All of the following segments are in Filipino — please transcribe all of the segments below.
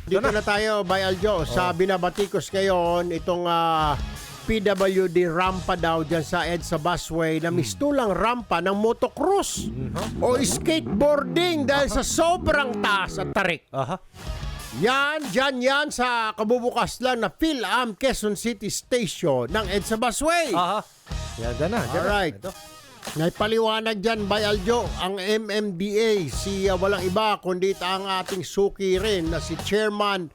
Dito na tayo, Bay Aljo, sa Binabatikos ngayon, itong PWD rampa daw dyan sa EDSA Busway na mistulang rampa ng motocross o skateboarding dahil sa sobrang taas at tarik. Aha. Yan sa kabubukas lang na PhilAm Quezon City Station ng EDSA Busway. Aha. Yan, dyan na. Alright. Ito. Naipaliwanag dyan, Bay Aljo, ang MMDA, si walang iba kundi ang ating suki rin na si Chairman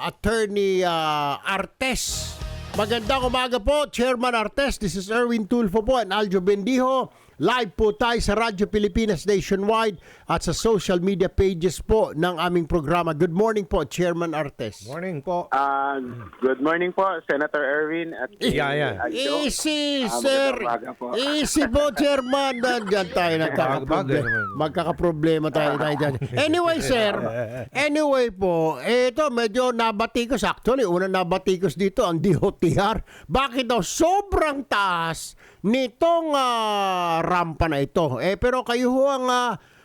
Attorney Artes. Magandang umaga po, Chairman Artes. This is Erwin Tulfo po and Aljo Bendijo. Live po tayo sa Radyo Pilipinas Nationwide at sa social media pages po ng aming programa. Good morning po, Chairman Artes. Morning po. Good morning po, Senator Erwin at Yeah. Aljo. Easy, sir. Easy po, Chairman. Diyan tayo magkakaproblema tayo dyan. Anyway, sir. Anyway po, ito medyo nabatikos. Actually, unang nabatikos dito ang DOTR. Bakit daw sobrang taas nitong rampa na ito? Pero kayo ho ang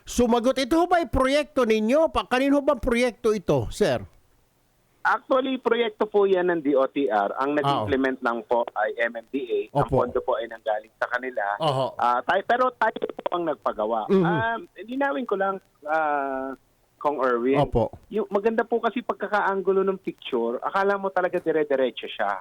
sumagot. Ito ho ba yung proyekto ninyo? Kanino ba proyekto ito, sir? Actually, proyekto po yan ng DOTR. Ang nag-implement lang po ay MMDA. Ang Opo. pondo po ay nanggaling sa kanila. Oho. Pero tayo po ang nagpagawa. Linawin ko lang, Kong Erwin. Opo. Yung, maganda po kasi pagkakaanggulo ng picture, akala mo talaga dire-diretso siya.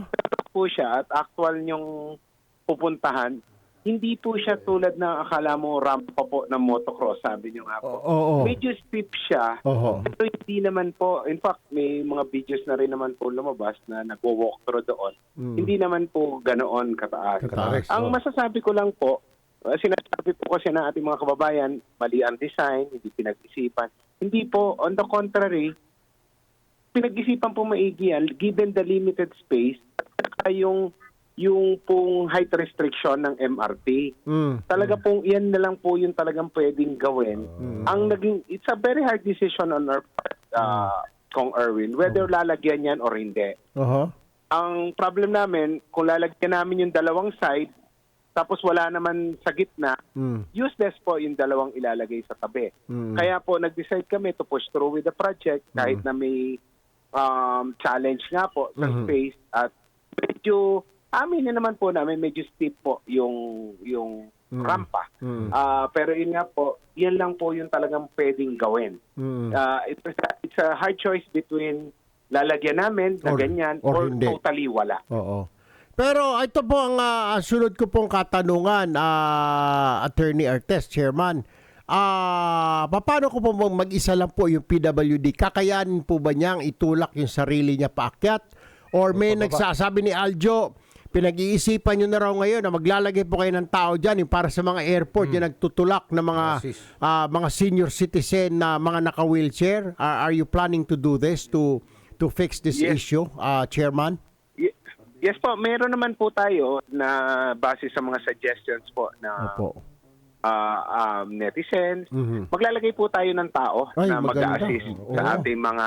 Pero po siya at actual yung pupuntahan, hindi po siya tulad na akala mo rampa po ng motocross, sabi niyo nga po. Medyo steep siya, pero hindi naman po, in fact, may mga videos na rin naman po lumabas na nagwo-walk through doon. Hindi naman po ganoon kataas. Ang masasabi ko lang po, sinasabi po kasi ng ating mga kababayan, mali ang design, hindi pinag-isipan. Hindi po, on the contrary, pinag-isipan po maigi yan, given the limited space, at saka yung pong height restriction ng MRT. Talaga pong yan na lang po yung talagang pwedeng gawin. Ang naging, it's a very hard decision on our part, Kong Erwin, whether lalagyan yan or hindi. Ang problem namin, kung lalagyan namin yung dalawang side, tapos wala naman sa gitna, useless po yung dalawang ilalagay sa tabi. Kaya po nag-decide kami to push through with the project kahit na may challenge nga po sa space at medyo amin na naman po namin medyo steep po yung rampa. Pero yun nga po, yan lang po yung talagang pwedeng gawin. It's a hard choice between lalagyan namin na ganyan or totally wala. Pero ito po ang sunod ko pong katanungan, Attorney Artes, Chairman. Paano ko po mag-isa lang po yung PWD? Kakayanin po ba niyang itulak yung sarili niya paakyat? Or may nagsasabi ni Aljo, pinag-iisipan nyo na raw ngayon na maglalagay po kayo ng tao dyan yung para sa mga airport yung nagtutulak ng mga senior citizen na mga naka-wheelchair. Are you planning to do this to fix this issue, Chairman? Yes po, meron naman po tayo na base sa mga suggestions po na netizens. Maglalagay po tayo ng tao na mag-assist sa ating mga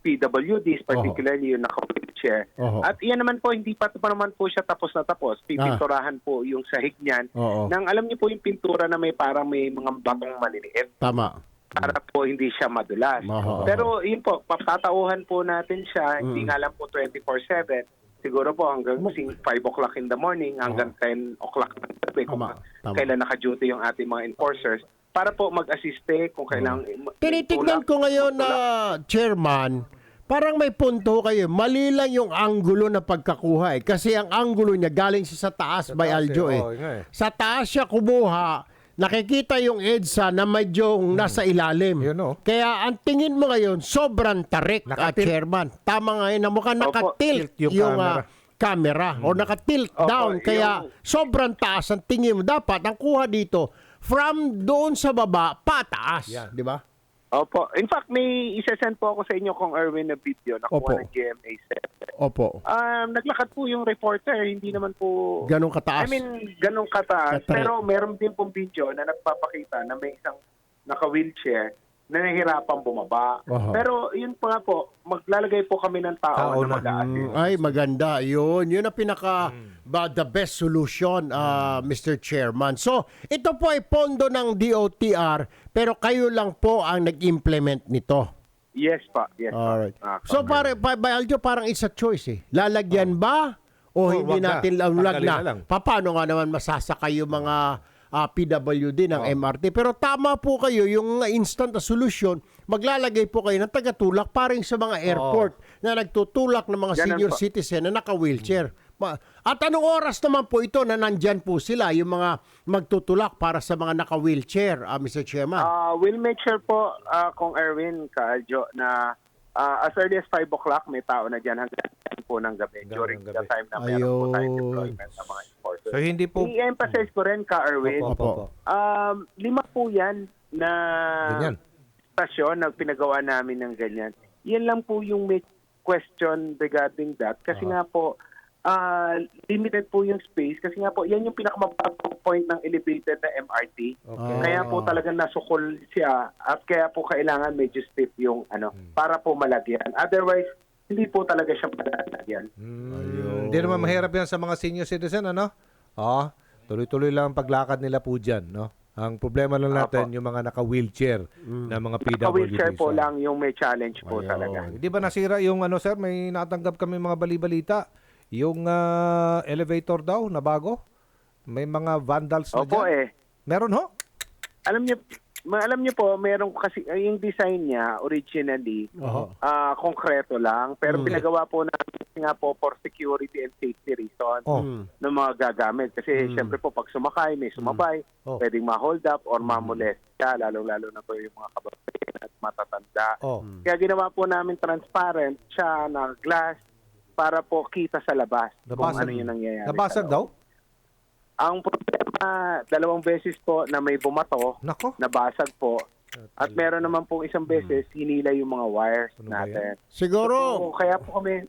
PWDs, particularly yung naka-wheelchair. At iyan naman po, hindi pa naman po siya tapos na tapos. Pipinturahan po yung sahig niyan. Nang alam niyo po yung pintura na may parang may mga batong maliliit. Tama. Para po hindi siya madulas. Pero yun po, papatauhan po natin siya, hindi nga lang po 24/7. Siguro po hanggang 5 o'clock in the morning, hanggang 10 o'clock ng gabi kung kailan naka-duty yung ating mga enforcers. Para po mag-assiste kung kailangan. Tinitignan ko ngayon na Chairman, parang may punto kayo. Mali lang yung anggulo na pagkakuha Kasi ang anggulo niya galing siya sa taas by Aljo Sa taas siya kumuha, nakikita yung EDSA na medyo nasa ilalim. Kaya ang tingin mo ngayon, sobrang tarik, Chairman. Tama ngayon na mukhang nakatilt yung camera o nakatilt down. Kaya sobrang taas ang tingin mo. Dapat ang kuha dito, from doon sa baba, pataas. Di ba? Opo. In fact, may isa-send po ako sa inyo kung Erwin na video na kuha ng GMA7. Naglakad po yung reporter, hindi naman po ganong kataas. Ganong kataas. Pero meron din pong video na nagpapakita na may isang naka-wheelchair nahihirapang bumaba. Pero yun pa nga po, maglalagay po kami ng tao na mag-a-assist. Ay, maganda. Yun ang pinaka the best solution, Mr. Chairman. So, ito po ay pondo ng DOTR, pero kayo lang po ang nag-implement nito. Yes pa. Yes Alright. pa. So, Aljo, parang it's a choice eh. Lalagyan ba o hindi wag na. natin lag Tanggalin na lang. na? Paano nga naman masasakay yung mga PWD ng MRT? Pero tama po kayo, yung instant na solusyon, maglalagay po kayo ng tagatulak paring sa mga airport na nagtutulak ng mga Ganun senior po. citizen na naka-wheelchair. At anong oras naman po ito na nandyan po sila, yung mga magtutulak para sa mga naka-wheelchair, Mr. Chairman? We'll make sure po, kung Erwin, Kaaljo, na as early as 5 o'clock, may tao na dyan hanggang 10 po ng gabi during the time na meron po tayong deployment ng mga enforcers. So hindi po I-emphasize ko rin, Erwin, Opo. 5 po yan na Ganyan. stasyon na pinagawa namin ng ganyan. Yan lang po yung may question regarding that. Kasi nga po, limited po yung space. Kasi nga po, yan yung pinakamababang point ng elevated na MRT. Okay. Kaya po talagang nasukol siya at kaya po kailangan medyo stiff yung para po malagyan. Otherwise, hindi po talaga siya malalagyan. Hindi naman mahirap yan sa mga senior citizen, ano? Tuloy-tuloy lang ang paglakad nila po dyan, no? Ang problema lang natin, yung mga naka-wheelchair na mga PWD. Wheelchair po lang yung may challenge po talaga. Di ba nasira yung sir, may natanggap kami mga bali-balita. Yung elevator daw na bago. May mga vandals na Opo dyan. Meron ho? Alam niyo po, meron kasi yung design niya originally konkreto lang pero pinagawa po namin nga po for security and safety reason ng mga gagamit kasi syempre po pag sumakay may sumabay, pwedeng ma-hold up or ma-molest siya, lalo na po yung mga kababayan at matatanda. Kaya ginawa po namin transparent siya na glass para po kita sa labas kung ano yung nangyayari. Nabasag daw? Ang problema, 2 beses po na may bumato, Nako. nabasag po. At meron naman pong isang beses, hinila yung mga wires ba natin. Siguro, So, kaya po kami,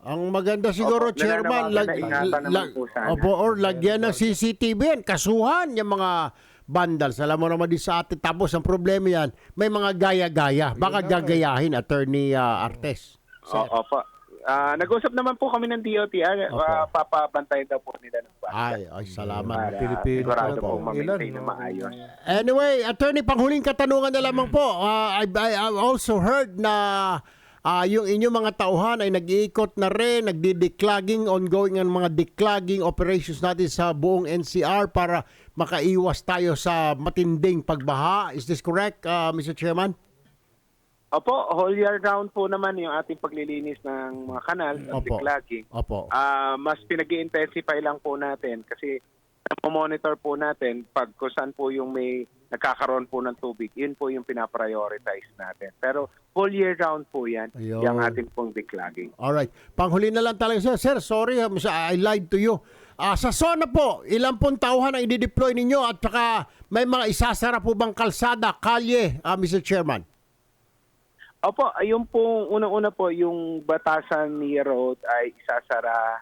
ang maganda siguro, Opo, Chairman, nananawagan na ingatan naman po sana. or lagyan ng CCTV yan, kasuhan yung mga vandals. Alam mo naman din sa atin, tapos ang problema yan, may mga gaya-gaya. Baka gagayahin, Attorney Artes. opo. Nag-usap naman po kami ng DOTR, papabantayan daw po nila ng bahay. Ay, salamat. Para Pilipino sigurado po. po Ilan, ma-maintain no? na maayos. Anyway, Attorney, panghuling katanungan na lamang po. I've also heard na yung inyong mga tauhan ay nag-iikot na rin, nagdi-declogging, ongoing ang mga declogging operations natin sa buong NCR para makaiwas tayo sa matinding pagbaha. Is this correct, Mr. Chairman? Opo, whole year round po naman yung ating paglilinis ng mga kanal at declogging. Opo. Mas pinag-i-intensify lang po natin kasi monitor po natin pag kung saan po yung may nagkakaroon po ng tubig, yun po yung pinaprioritize natin. Pero whole year round po yan, Ayun. yung ating pong declogging. Alright. Panghuli na lang talaga, sir. Sir, sorry, I lied to you. Sa SONA po, ilang pong tauhan ang i-deploy ninyo at saka may mga isasara po bang kalsada, kalye, Mr. Chairman? Opo, yung pong unang-una po, yung Batasan Nia Road ay isasara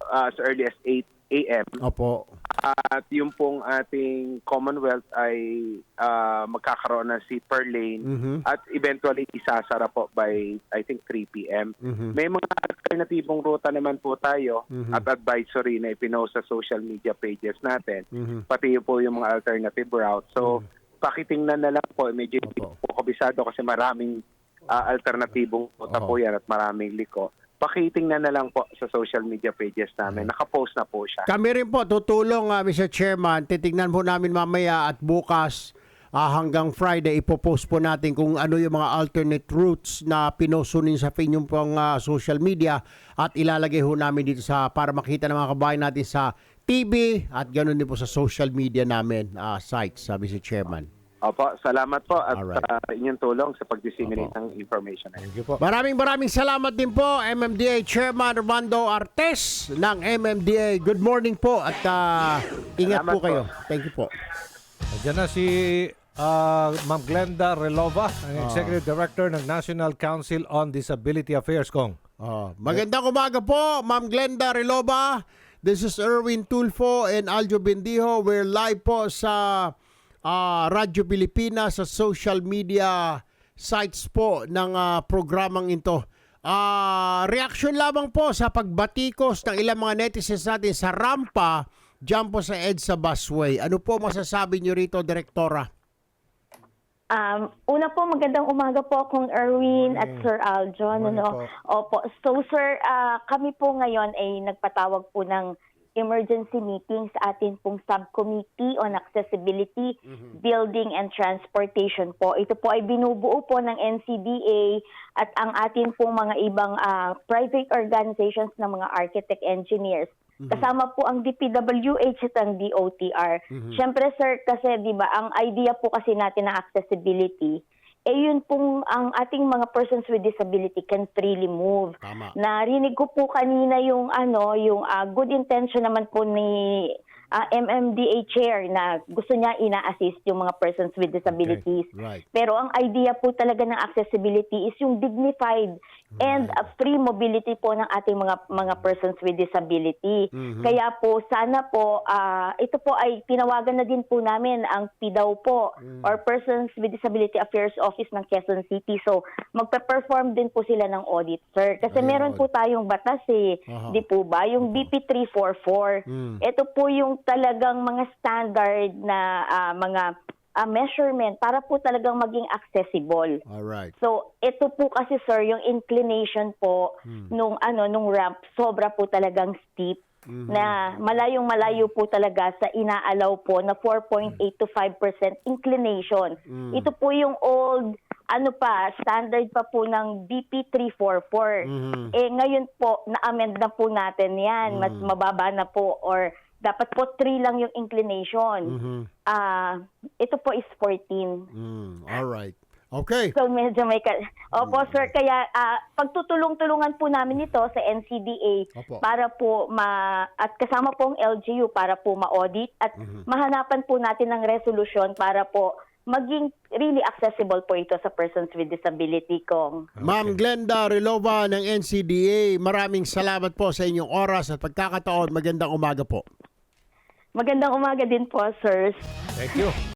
as early as 8 a.m. Opo. At yung pong ating Commonwealth ay magkakaroon ng zipper lane at eventually isasara po by I think 3 p.m. May mga alternatibong ruta naman po tayo at advisory na ipinost sa social media pages natin. Pati po yung mga alternative route. So, pakitingnan na lang po. Medyo hindi po kabisado kasi maraming alternatibong ruta po yan at maraming liko. Pakitingnan na lang po sa social media pages namin. Nakapost na po siya. Kami rin po tutulong, Mr. Chairman. Titignan po namin mamaya at bukas hanggang Friday, ipopost po natin kung ano yung mga alternate routes na pinusunin sa inyong pong social media at ilalagay ho namin dito para makita ng mga kabayan natin sa TV at ganoon din po sa social media namin sites, Mr. Chairman. Opo, salamat po at Alright. inyong tulong sa pag-disseminate ng information. Thank you po. Maraming salamat din po, MMDA Chairman Armando Artes ng MMDA. Good morning po at ingat Salamat po kayo. po. Thank you po. Diyan na si Ma'am Glenda Relova, ang Executive Director ng National Council on Disability Affairs, Kong. Magandang umaga po, Ma'am Glenda Relova. This is Erwin Tulfo and Aljo Bendijo. We're live po sa Radyo Pilipinas, sa social media sites po ng programang ito. Reaksyon lamang po sa pagbatikos ng ilang mga netizens natin sa rampa dyan po sa EDSA Busway. Ano po masasabi niyo rito, Direktora? Una po, magandang umaga po kung Erwin at Sir Aljon. Morning Opo. So sir, kami po ngayon ay nagpatawag po ng emergency meeting sa atin pong subcommittee on accessibility, building and transportation po. Ito po ay binubuo po ng NCDA at ang atin pong mga ibang private organizations ng mga architect engineers. Kasama po ang DPWH at ang DOTR. Siyempre sir, kasi di ba ang idea po kasi natin ng accessibility, yun pong ang ating mga persons with disability can freely move. Tama. Narinig ko po kanina yung good intention naman po ni MMDA chair na gusto niya ina-assist yung mga persons with disabilities. Right. Pero ang idea po talaga ng accessibility is yung dignified and free mobility po ng ating mga persons with disability. Kaya po sana po ito po ay tinawagan na din po namin ang PDAW po or Persons with Disability Affairs Office ng Quezon City. So magpe-perform din po sila ng audit, sir. Kasi meron po tayong batas di po ba? Yung BP 344. Ito po yung talagang mga standard na mga measurement para po talagang maging accessible. Alright. So, ito po kasi sir, yung inclination po nung ramp, sobra po talagang steep na malayong-malayo po talaga sa inaalaw po na 4.8 to 5% inclination. Ito po yung old standard pa po ng BP 344. Ngayon po, na-amend na po natin yan. Mas mababa na po or dapat po 3 lang yung inclination. Ito po is 14. Alright. Okay. So medyo may... Opo sir, kaya pagtutulong-tulungan po namin ito sa NCDA Opo. para po at kasama po ang LGU para po ma-audit at mahanapan po natin ng resolution para po maging really accessible po ito sa persons with disability kong. Ma'am Glenda Relova ng NCDA, maraming salamat po sa inyong oras at pagkakataon. Magandang umaga po. Magandang umaga din po, sirs. Thank you.